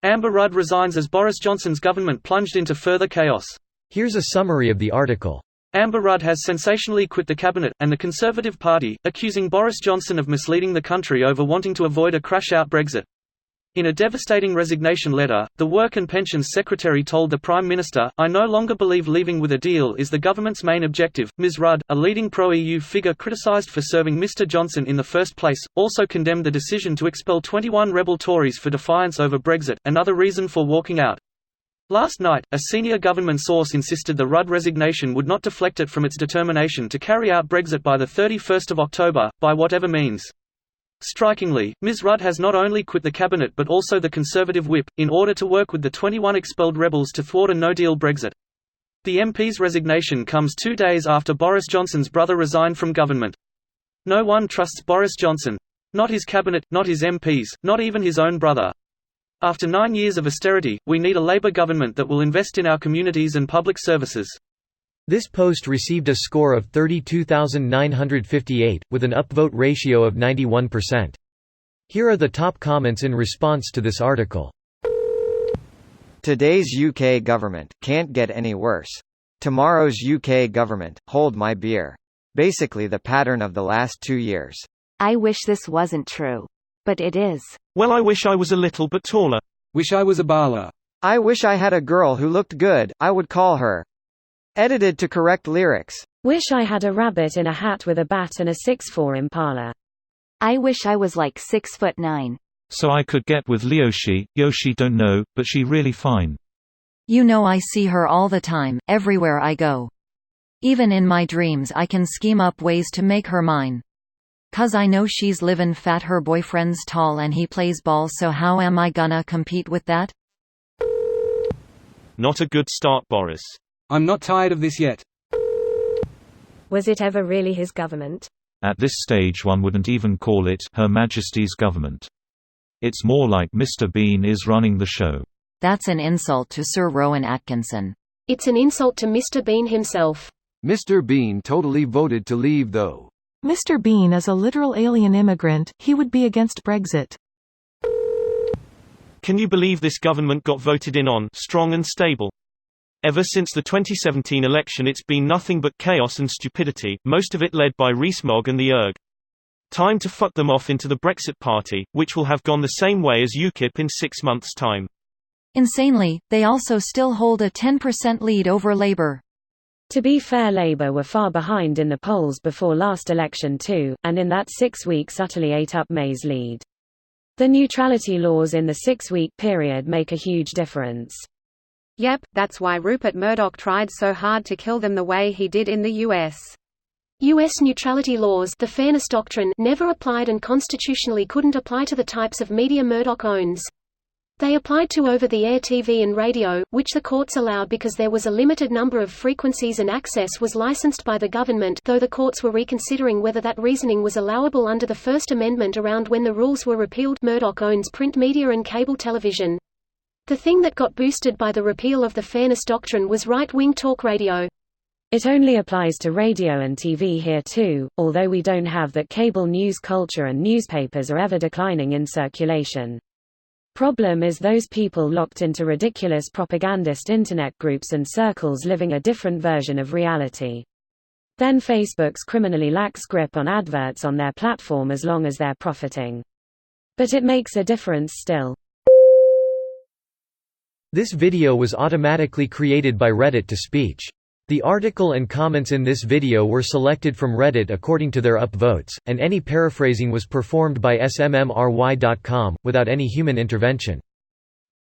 Amber Rudd resigns as Boris Johnson's government plunged into further chaos. Here's a summary of the article. Amber Rudd has sensationally quit the cabinet, and the Conservative Party, accusing Boris Johnson of misleading the country over wanting to avoid a crash-out Brexit. In a devastating resignation letter, the Work and Pensions Secretary told the Prime Minister, "I no longer believe leaving with a deal is the government's main objective." Ms Rudd, a leading pro-EU figure criticised for serving Mr Johnson in the first place, also condemned the decision to expel 21 rebel Tories for defiance over Brexit, another reason for walking out. Last night, a senior government source insisted the Rudd resignation would not deflect it from its determination to carry out Brexit by the 31st of October, by whatever means. Strikingly, Ms Rudd has not only quit the cabinet but also the Conservative whip, in order to work with the 21 expelled rebels to thwart a no-deal Brexit. The MP's resignation comes 2 days after Boris Johnson's brother resigned from government. No one trusts Boris Johnson. Not his cabinet, not his MPs, not even his own brother. After 9 years of austerity, we need a Labour government that will invest in our communities and public services. This post received a score of 32,958, with an upvote ratio of 91%. Here are the top comments in response to this article. Today's UK government can't get any worse. Tomorrow's UK government, hold my beer. Basically the pattern of the last 2 years. I wish this wasn't true. But it is. Well, I wish I was a little bit taller. Wish I was a baller. I wish I had a girl who looked good, I would call her. Edited to correct lyrics. Wish I had a rabbit in a hat with a bat and a 6'4" Impala. I wish I was like 6'9". So I could get with Yoshi don't know, but she really fine. You know I see her all the time, everywhere I go. Even in my dreams I can scheme up ways to make her mine. 'Cause I know she's livin' fat, her boyfriend's tall and he plays ball, so how am I gonna compete with that? Not a good start, Boris. I'm not tired of this yet. Was it ever really his government? At this stage one wouldn't even call it Her Majesty's government. It's more like Mr. Bean is running the show. That's an insult to Sir Rowan Atkinson. It's an insult to Mr. Bean himself. Mr. Bean totally voted to leave though. Mr. Bean is a literal alien immigrant, he would be against Brexit. Can you believe this government got voted in on strong and stable? Ever since the 2017 election it's been nothing but chaos and stupidity, most of it led by Rees-Mogg and the ERG. Time to fuck them off into the Brexit Party, which will have gone the same way as UKIP in 6 months' time. Insanely, they also still hold a 10% lead over Labour. To be fair, Labour were far behind in the polls before last election too, and in that 6 weeks utterly ate up May's lead. The neutrality laws in the 6-week period make a huge difference. Yep, that's why Rupert Murdoch tried so hard to kill them the way he did in the US. US neutrality laws, the Fairness Doctrine, never applied and constitutionally couldn't apply to the types of media Murdoch owns. They applied to over-the-air TV and radio, which the courts allowed because there was a limited number of frequencies and access was licensed by the government, though the courts were reconsidering whether that reasoning was allowable under the First Amendment around when the rules were repealed. Murdoch owns print media and cable television. The thing that got boosted by the repeal of the Fairness Doctrine was right-wing talk radio. It only applies to radio and TV here too, although we don't have that. Cable news culture and newspapers are ever declining in circulation. Problem is those people locked into ridiculous propagandist internet groups and circles living a different version of reality. Then Facebook's criminally lax grip on adverts on their platform as long as they're profiting. But it makes a difference still. This video was automatically created by Reddit to speech. The article and comments in this video were selected from Reddit according to their upvotes, and any paraphrasing was performed by smmry.com, without any human intervention.